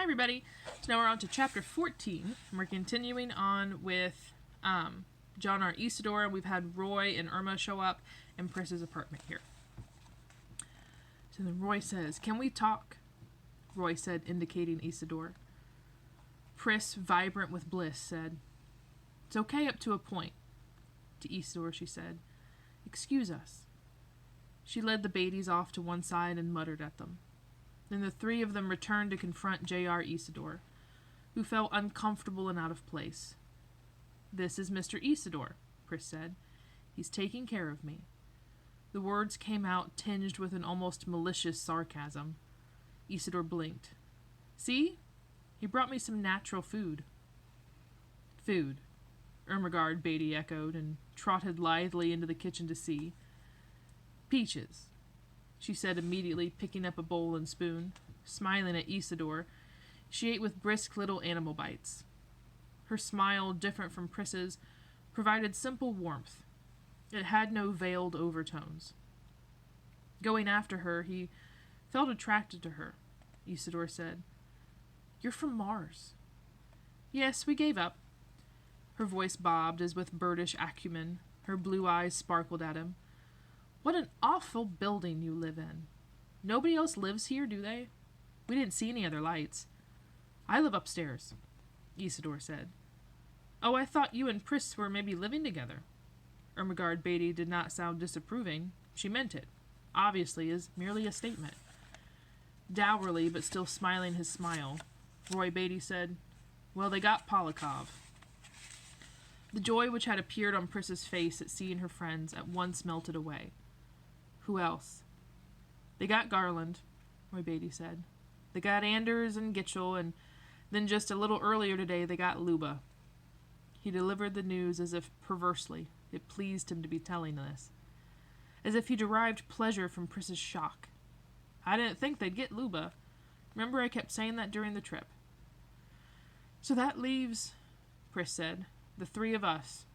everybody. So now we're on to chapter 14, and we're continuing on with John R. Isidore. We've had Roy and Irma show up in Pris's apartment here. So then Roy says, "Can we talk?" Roy said, indicating Isidore. Pris, vibrant with bliss, said, "It's okay up to a point." To Isidore, she said, "Excuse us." She led the Beatties off to one side and muttered at them. Then the three of them returned to confront J.R. Isidore, who felt uncomfortable and out of place. "This is Mr. Isidore," Pris said. "He's taking care of me." The words came out tinged with an almost malicious sarcasm. Isidore blinked. "See? He brought me some natural food." "Food," Ermengarde Beatty echoed, and trotted lithely into the kitchen to see. "Peaches," she said immediately, picking up a bowl and spoon. Smiling at Isidore, she ate with brisk little animal bites. Her smile, different from Pris's, provided simple warmth. It had no veiled overtones. Going after her, he felt attracted to her, Isidore said. "You're from Mars." "Yes, we gave up." Her voice bobbed as with birdish acumen. Her blue eyes sparkled at him. "What an awful building you live in. Nobody else lives here, do they? We didn't see any other lights." "I live upstairs," Isidore said. "Oh, I thought you and Pris were maybe living together." Ermengarde Beatty did not sound disapproving. She meant it, obviously, as merely a statement. Dourly, but still smiling his smile, Roy Beatty said, "Well, they got Polikov." The joy which had appeared on Pris's face at seeing her friends at once melted away. "Who else?" "They got Garland," Roy Beatty said. "They got Anders and Gitchell, and then just a little earlier today they got Luba." He delivered the news as if perversely it pleased him to be telling this, as if he derived pleasure from Pris's shock. "I didn't think they'd get Luba. Remember I kept saying that during the trip." "So that leaves," Pris said, "the three of us,"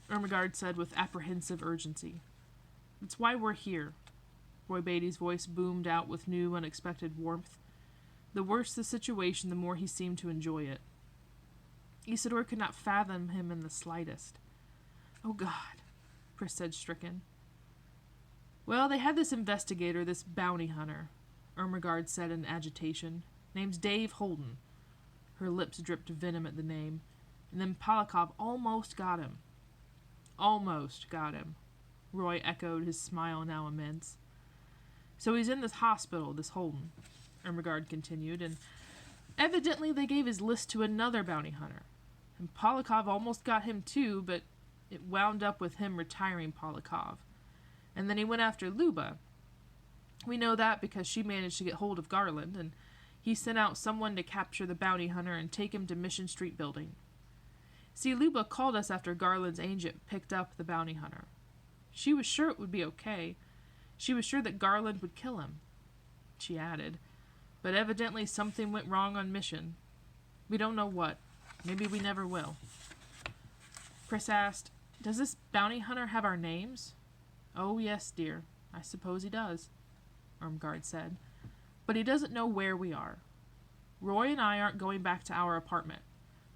Ermengarde said with apprehensive urgency. "That's why we're here." Roy Beatty's voice boomed out with new, unexpected warmth. The worse the situation, the more he seemed to enjoy it. Isidore could not fathom him in the slightest. "Oh, God," Pris said, stricken. "Well, they had this investigator, this bounty hunter," Ermengarde said in agitation. "Name's Dave Holden." Her lips dripped venom at the name. "And then Polikov almost got him." "Almost got him," Roy echoed, his smile now immense. "So he's in this hospital, this Holden," Ermengarde continued, "and evidently they gave his list to another bounty hunter. And Polikov almost got him too, but it wound up with him retiring Polikov. And then he went after Luba. We know that because she managed to get hold of Garland, and he sent out someone to capture the bounty hunter and take him to Mission Street building. See, Luba called us after Garland's agent picked up the bounty hunter. She was sure it would be okay. She was sure that Garland would kill him." She added, "But evidently something went wrong on Mission. We don't know what. Maybe we never will." Pris asked, "Does this bounty hunter have our names?" "Oh, yes, dear. I suppose he does," Ermengarde said. "But he doesn't know where we are. Roy and I aren't going back to our apartment.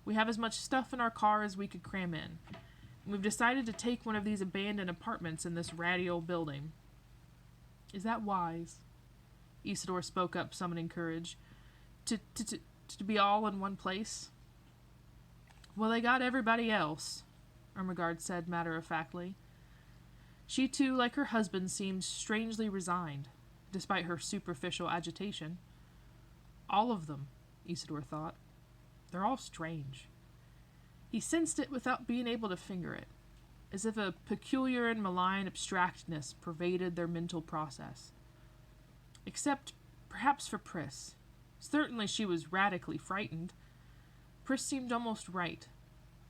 We have as much stuff in our car as we could cram in. And we've decided to take one of these abandoned apartments in this ratty old building." "Is that wise?" Isidore spoke up, summoning courage. To be all in one place?" "Well, they got everybody else," Ermengarde said matter-of-factly. She, too, like her husband, seemed strangely resigned, despite her superficial agitation. All of them, Isidore thought. They're all strange. He sensed it without being able to finger it, as if a peculiar and malign abstractness pervaded their mental process. Except, perhaps, for Pris. Certainly she was radically frightened. Pris seemed almost right,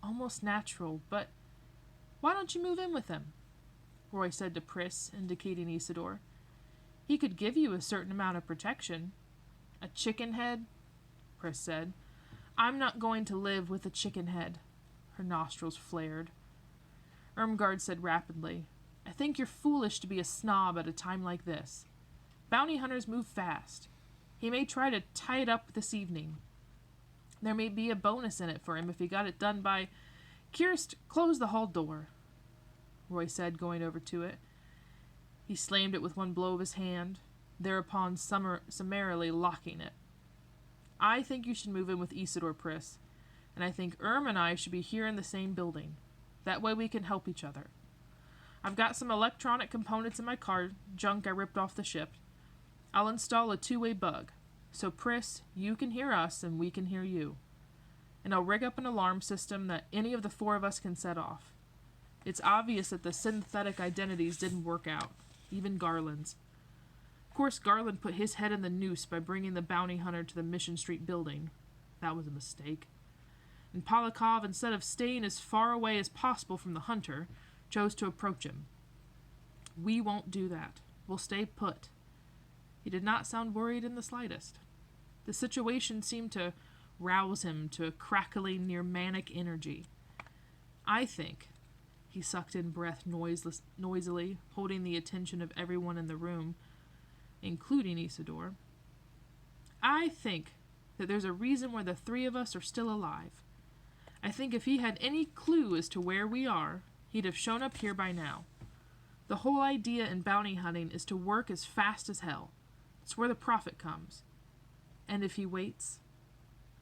almost natural, but "Why don't you move in with him?" Roy said to Pris, indicating Isidore. "He could give you a certain amount of protection." "A chicken head?" Pris said. "I'm not going to live with a chicken head." Her nostrils flared. Ermengarde said rapidly, "I think you're foolish to be a snob at a time like this. Bounty hunters move fast. He may try to tie it up this evening. There may be a bonus in it for him if he got it done by... Kirst, close the hall door, Roy said, going over to it. He slammed it with one blow of his hand, thereupon summarily locking it. I think you should move in with Isidore, Pris, and I think and I should be here in the same building. That way we can help each other. I've got some electronic components in my car, junk I ripped off the ship. I'll install a two-way bug. So, Pris, you can hear us and we can hear you. And I'll rig up an alarm system that any of the four of us can set off. It's obvious that the synthetic identities didn't work out, even Garland's. Of course, Garland put his head in the noose by bringing the bounty hunter to the Mission Street building. That was a mistake. And Polikov, instead of staying as far away as possible from the hunter, chose to approach him. We won't do that. We'll stay put. He did not sound worried in the slightest. The situation seemed to rouse him to a crackling, near manic energy. I think, he sucked in breath noisily, holding the attention of everyone in the room, including Isidore. I think that there's a reason why the three of us are still alive. I think if he had any clue as to where we are, he'd have shown up here by now. The whole idea in bounty hunting is to work as fast as hell. It's where the profit comes. And if he waits,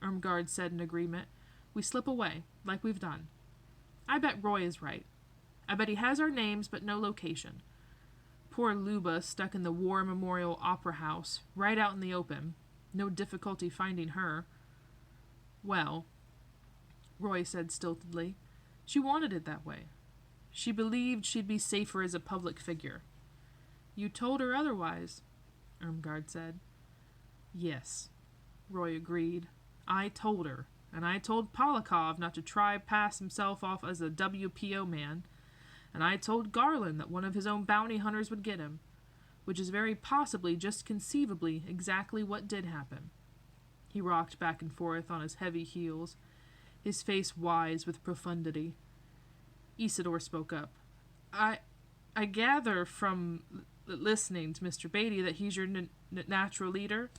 Irmgard said in agreement, we slip away, like we've done. I bet Roy is right. I bet he has our names, but no location. Poor Luba stuck in the War Memorial Opera House, right out in the open. No difficulty finding her. Well, Roy said stiltedly, she wanted it that way. She believed she'd be safer as a public figure. You told her otherwise, Irmgard said. Yes, Roy agreed. I told her, and I told Polikov not to try pass himself off as a WPO man, and I told Garland that one of his own bounty hunters would get him, which is very possibly, just conceivably, exactly what did happen. He rocked back and forth on his heavy heels, his face wise with profundity. Isidore spoke up. I gather from listening to Mr. Beatty that he's your natural leader?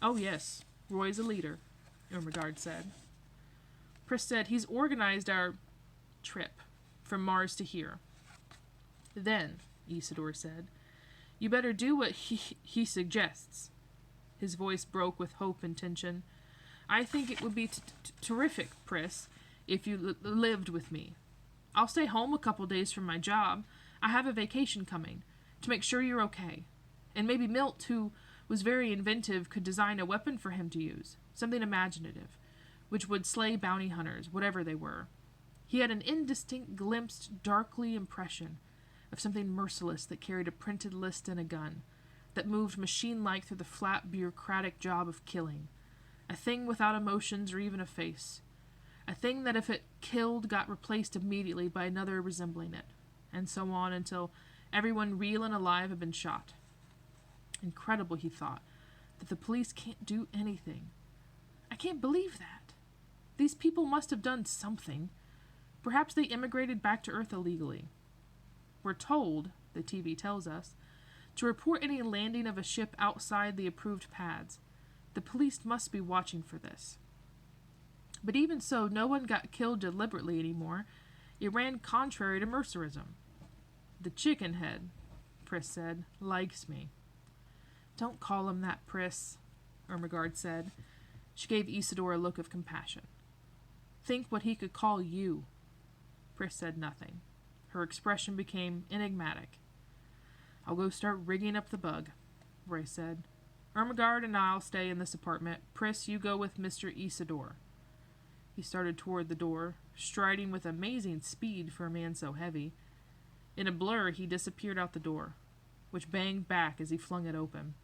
Oh, yes. Roy's a leader, Irmgard said. Pris said he's organized our trip from Mars to here. Then, Isidore said, you better do what he suggests. His voice broke with hope and tension. I think it would be terrific, Pris, if you lived with me. I'll stay home a couple days from my job. I have a vacation coming, to make sure you're okay. And maybe Milt, who was very inventive, could design a weapon for him to use, something imaginative, which would slay bounty hunters, whatever they were. He had an indistinct glimpsed, darkly impression of something merciless that carried a printed list and a gun, that moved machine-like through the flat, bureaucratic job of killing, a thing without emotions or even a face, a thing that if it killed got replaced immediately by another resembling it, and so on until everyone real and alive had been shot. Incredible, he thought, that the police can't do anything. I can't believe that. These people must have done something. Perhaps they immigrated back to Earth illegally. We're told, the TV tells us, to report any landing of a ship outside the approved paths. The police must be watching for this. But even so, no one got killed deliberately anymore. It ran contrary to Mercerism. The chicken head, Pris said, likes me. Don't call him that, Pris, Irmgard said. She gave Isidore a look of compassion. Think what he could call you. Pris said nothing. Her expression became enigmatic. I'll go start rigging up the bug, Roy said. Irmgard and I'll stay in this apartment. Pris, you go with Mr. Isidore. He started toward the door, striding with amazing speed for a man so heavy. In a blur, he disappeared out the door, which banged back as he flung it open.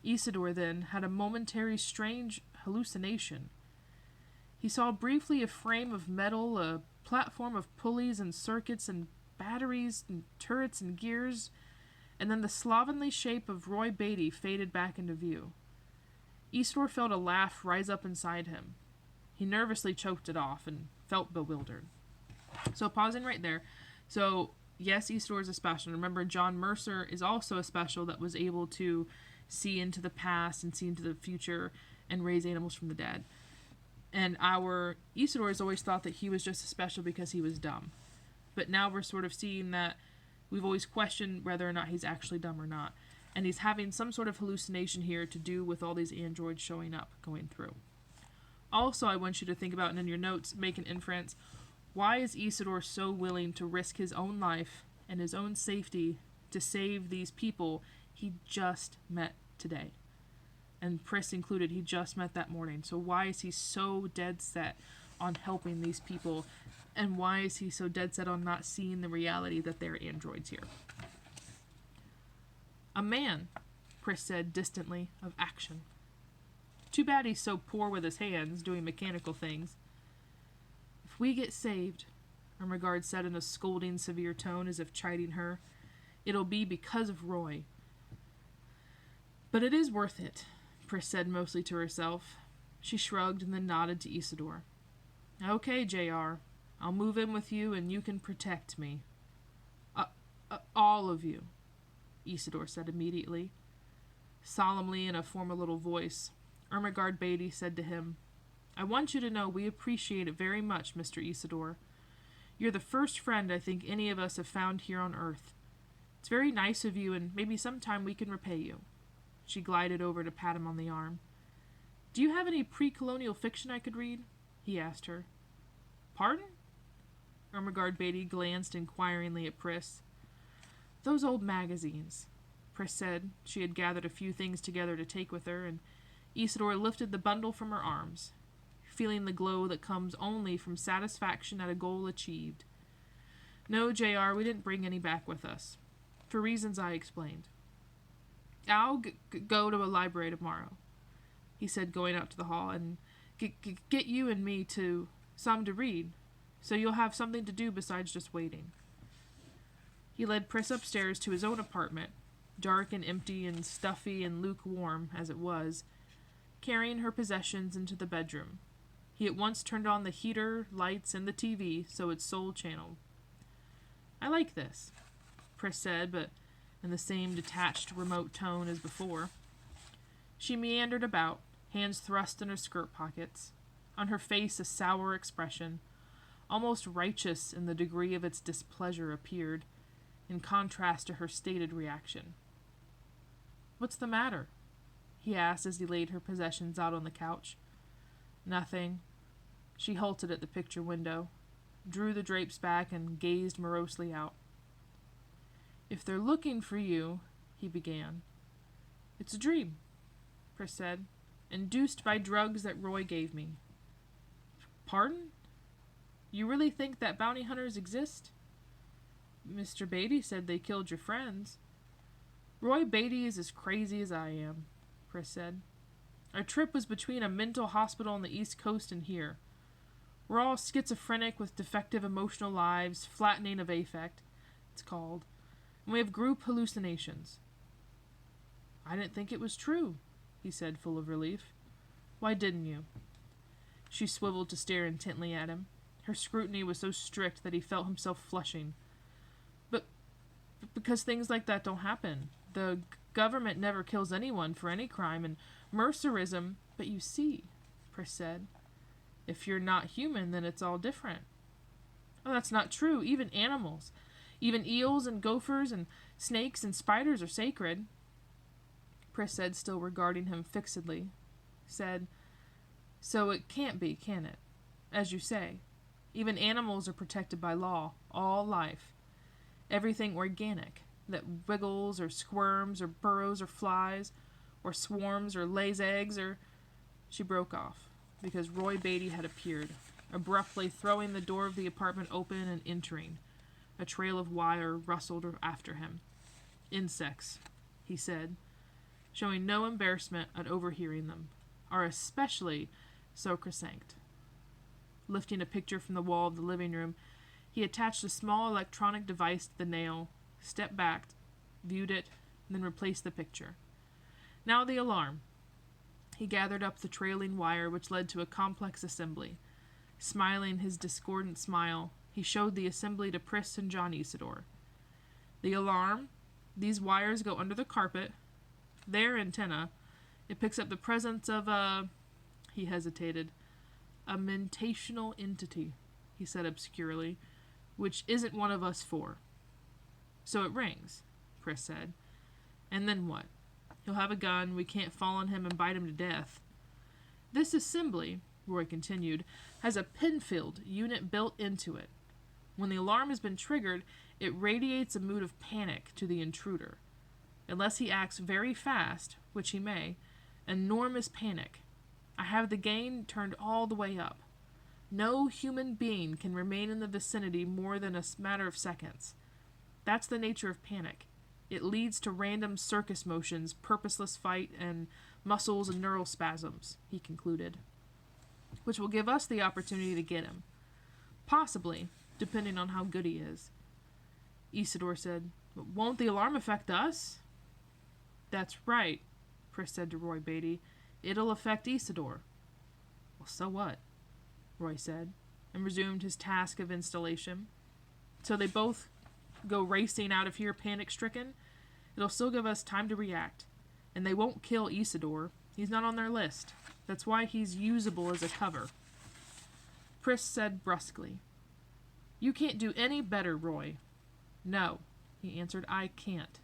Isidore, then, had a momentary strange hallucination. He saw briefly a frame of metal, a platform of pulleys and circuits and batteries and turrets and gears, and then the slovenly shape of Roy Beatty faded back into view. Isidore felt a laugh rise up inside him. He nervously choked it off and felt bewildered. So pausing right there. So, yes, Isidore is a special. Remember, John Mercer is also a special that was able to see into the past and see into the future and raise animals from the dead. And our Isidore has always thought that he was just special because he was dumb. But now we're sort of seeing that we've always questioned whether or not he's actually dumb or not. And he's having some sort of hallucination here to do with all these androids showing up, going through. Also, I want you to think about, and in your notes, make an inference. Why is Isidore so willing to risk his own life and his own safety to save these people he just met today? And Pris included, he just met that morning. So why is he so dead set on helping these people? And why is he so dead set on not seeing the reality that they're androids here? A man, Pris said distantly, of action. Too bad he's so poor with his hands, doing mechanical things. If we get saved, Ermengarde said in a scolding, severe tone, as if chiding her, it'll be because of Roy. But it is worth it, Pris said mostly to herself. She shrugged and then nodded to Isidore. Okay, JR. I'll move in with you and you can protect me. All of you, Isidore said immediately. Solemnly, in a formal little voice, Ermengarde Beatty said to him, I want you to know we appreciate it very much, Mr. Isidore. You're the first friend I think any of us have found here on Earth. It's very nice of you, and maybe sometime we can repay you. She glided over to pat him on the arm. Do you have any pre-colonial fiction I could read? He asked her. Pardon? Ermengarde Beatty glanced inquiringly at Pris. Those old magazines, Pris said. She had gathered a few things together to take with her, and Isidore lifted the bundle from her arms, feeling the glow that comes only from satisfaction at a goal achieved. No, JR, we didn't bring any back with us, for reasons I explained. I'll go to a library tomorrow, he said, going out to the hall, and get you and me some to read, so you'll have something to do besides just waiting. He led Pris upstairs to his own apartment, dark and empty and stuffy and lukewarm as it was, carrying her possessions into the bedroom. He at once turned on the heater, lights, and the TV so its sole channel. I like this, Pris said, but in the same detached, remote tone as before. She meandered about, hands thrust in her skirt pockets, on her face a sour expression, almost righteous in the degree of its displeasure appeared, in contrast to her stated reaction. What's the matter? He asked as he laid her possessions out on the couch. Nothing. She halted at the picture window, drew the drapes back, and gazed morosely out. If they're looking for you, he began. It's a dream, Pris said, induced by drugs that Roy gave me. Pardon? You really think that bounty hunters exist? Mr. Beatty said they killed your friends. Roy Beatty is as crazy as I am, Pris said. Our trip was between a mental hospital on the East Coast and here. We're all schizophrenic with defective emotional lives, flattening of affect, it's called, and we have group hallucinations. I didn't think it was true, he said, full of relief. Why didn't you? She swiveled to stare intently at him. Her scrutiny was so strict that he felt himself flushing. But because things like that don't happen. The government never kills anyone for any crime, and mercerism... But you see, Pris said, if you're not human, then it's all different. Oh, that's not true. Even animals. Even eels and gophers and snakes and spiders are sacred. Pris said, still regarding him fixedly. Said, so it can't be, can it? As you say. Even animals are protected by law. All life. Everything organic that wiggles or squirms or burrows or flies or swarms or lays eggs or... She broke off because Roy Beatty had appeared, abruptly throwing the door of the apartment open and entering. A trail of wire rustled after him. Insects, he said, showing no embarrassment at overhearing them, are especially sacrosanct. Lifting a picture from the wall of the living room, he attached a small electronic device to the nail, stepped back, viewed it, and then replaced the picture. Now the alarm. He gathered up the trailing wire which led to a complex assembly. Smiling his discordant smile, he showed the assembly to Pris and John Isidore. The alarm, these wires go under the carpet, their antenna, it picks up the presence of a... He hesitated. A mentational entity, he said obscurely, which isn't one of us four. So it rings, Pris said. And then what? He'll have a gun, we can't fall on him and bite him to death. This assembly, Roy continued, has a Penfield unit built into it. When the alarm has been triggered, it radiates a mood of panic to the intruder. Unless he acts very fast, which he may, enormous panic. I have the gain turned all the way up. No human being can remain in the vicinity more than a matter of seconds. That's the nature of panic. It leads to random circus motions, purposeless fight, and muscles and neural spasms, he concluded, which will give us the opportunity to get him. Possibly, depending on how good he is. Isidore said, "But won't the alarm affect us?" "That's right," Pris said to Roy Beatty. "It'll affect Isidore." "Well, so what?" Roy said, and resumed his task of installation. "So they both go racing out of here panic-stricken? It'll still give us time to react. And they won't kill Isidore. He's not on their list. That's why he's usable as a cover." Pris said brusquely, "You can't do any better, Roy." "No," he answered, "I can't."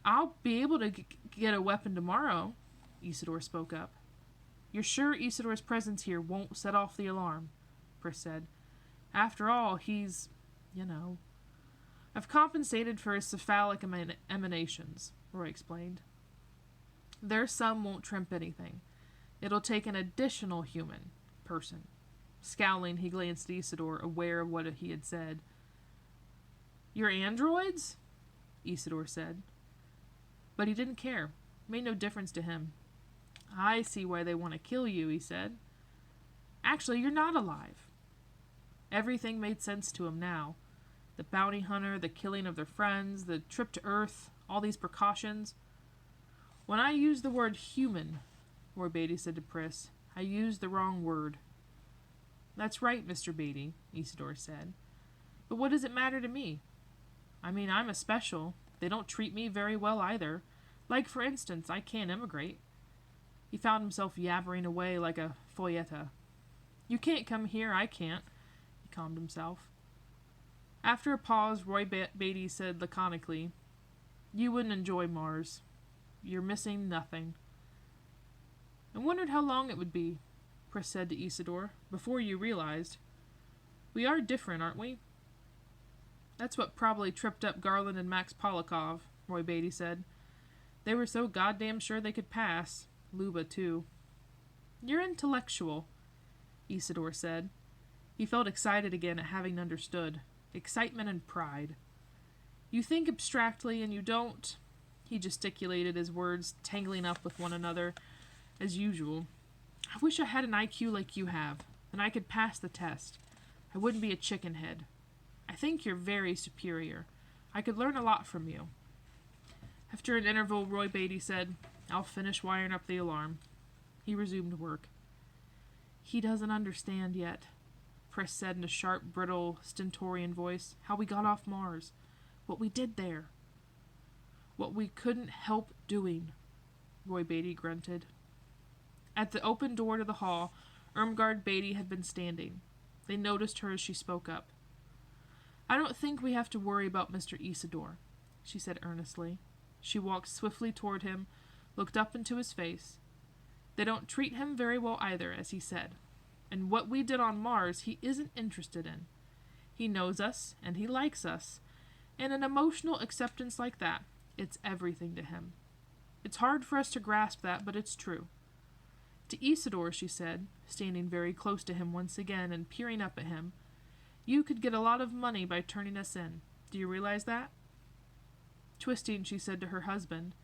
"I'll be able to get a weapon tomorrow," Isidore spoke up. "You're sure Isidore's presence here won't set off the alarm?" Pris said. "After all, he's, you know." "I've compensated for his cephalic emanations," Roy explained. "Their sum won't trump anything. It'll take an additional human person." Scowling, he glanced at Isidore, aware of what he had said. "Your androids?" Isidore said. But he didn't care. It made no difference to him. "I see why they want to kill you," he said. "Actually, you're not alive." Everything made sense to him now. The bounty hunter, the killing of their friends, the trip to Earth, all these precautions. "When I used the word human," Roy Beatty said to Pris, "I used the wrong word." "That's right, Mr. Beatty," Isidore said. "But what does it matter to me? I mean, I'm a special. They don't treat me very well either. Like, for instance, I can't emigrate." He found himself yabbering away like a folletta. "You can't come here, I can't," he calmed himself. After a pause, Roy Beatty said laconically, "You wouldn't enjoy Mars. You're missing nothing." "I wondered how long it would be," Pris said to Isidore, "before you realized. We are different, aren't we?" "That's what probably tripped up Garland and Max Polakov," Roy Beatty said. "They were so goddamn sure they could pass. Luba, too." "You're intellectual," Isidore said. He felt excited again at having understood. Excitement and pride. "You think abstractly and you don't," he gesticulated, his words tangling up with one another, as usual. "I wish I had an IQ like you have, and I could pass the test. I wouldn't be a chicken head. I think you're very superior. I could learn a lot from you." After an interval, Roy Beatty said, "I'll finish wiring up the alarm." He resumed work. "He doesn't understand yet," Pris said in a sharp, brittle, stentorian voice, "how we got off Mars. What we did there." "What we couldn't help doing," Roy Beatty grunted. At the open door to the hall, Irmgard Beatty had been standing. They noticed her as she spoke up. "I don't think we have to worry about Mr. Isidore," she said earnestly. She walked swiftly toward him, looked up into his face. "They don't treat him very well either, as he said. And what we did on Mars he isn't interested in. He knows us, and he likes us. And an emotional acceptance like that, it's everything to him. It's hard for us to grasp that, but it's true." To Isidore, she said, standing very close to him once again and peering up at him, "You could get a lot of money by turning us in. Do you realize that?" Twisting, she said to her husband,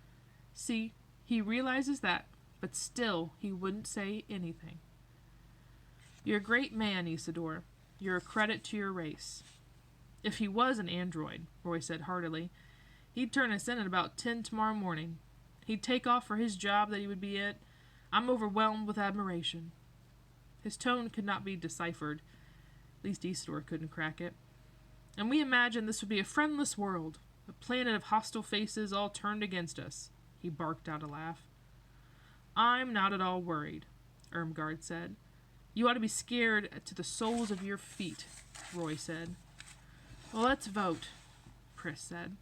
"See, he realizes that, but still he wouldn't say anything." "You're a great man, Isidore. You're a credit to your race." "If he was an android," Roy said heartily, "he'd turn us in at about 10 tomorrow morning. He'd take off for his job that he would be at. I'm overwhelmed with admiration." His tone could not be deciphered. At least Isidore couldn't crack it. "And we imagined this would be a friendless world, a planet of hostile faces all turned against us." He barked out a laugh. "I'm not at all worried," Irmgard said. You ought to be scared to the soles of your feet, Roy said. Well, let's vote, Pris said,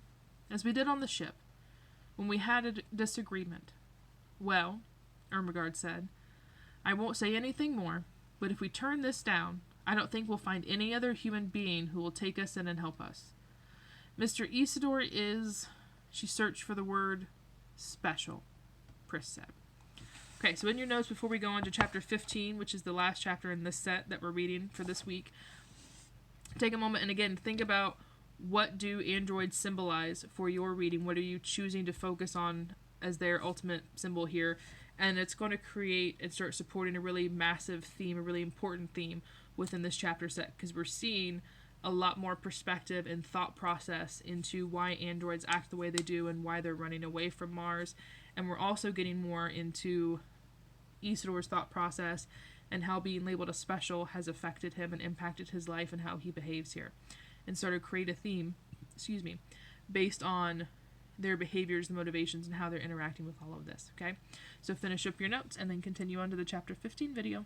as we did on the ship, when we had a disagreement. Well, Ermengarde said, I won't say anything more, but if we turn this down, I don't think we'll find any other human being who will take us in and help us. Mr. Isidore is... She searched for the word special, Pris said. Okay, so in your notes before we go on to chapter 15, which is the last chapter in this set that we're reading for this week, take a moment and again think about what do androids symbolize for your reading. What are you choosing to focus on as their ultimate symbol here? And it's going to create and start supporting a really massive theme, a really important theme within this chapter set, because we're seeing a lot more perspective and thought process into why androids act the way they do and why they're running away from Mars. And we're also getting more into Isidore's thought process and how being labeled a special has affected him and impacted his life and how he behaves here. And sort of create a theme, based on their behaviors, the motivations, and how they're interacting with all of this, okay? So finish up your notes and then continue on to the chapter 15 video.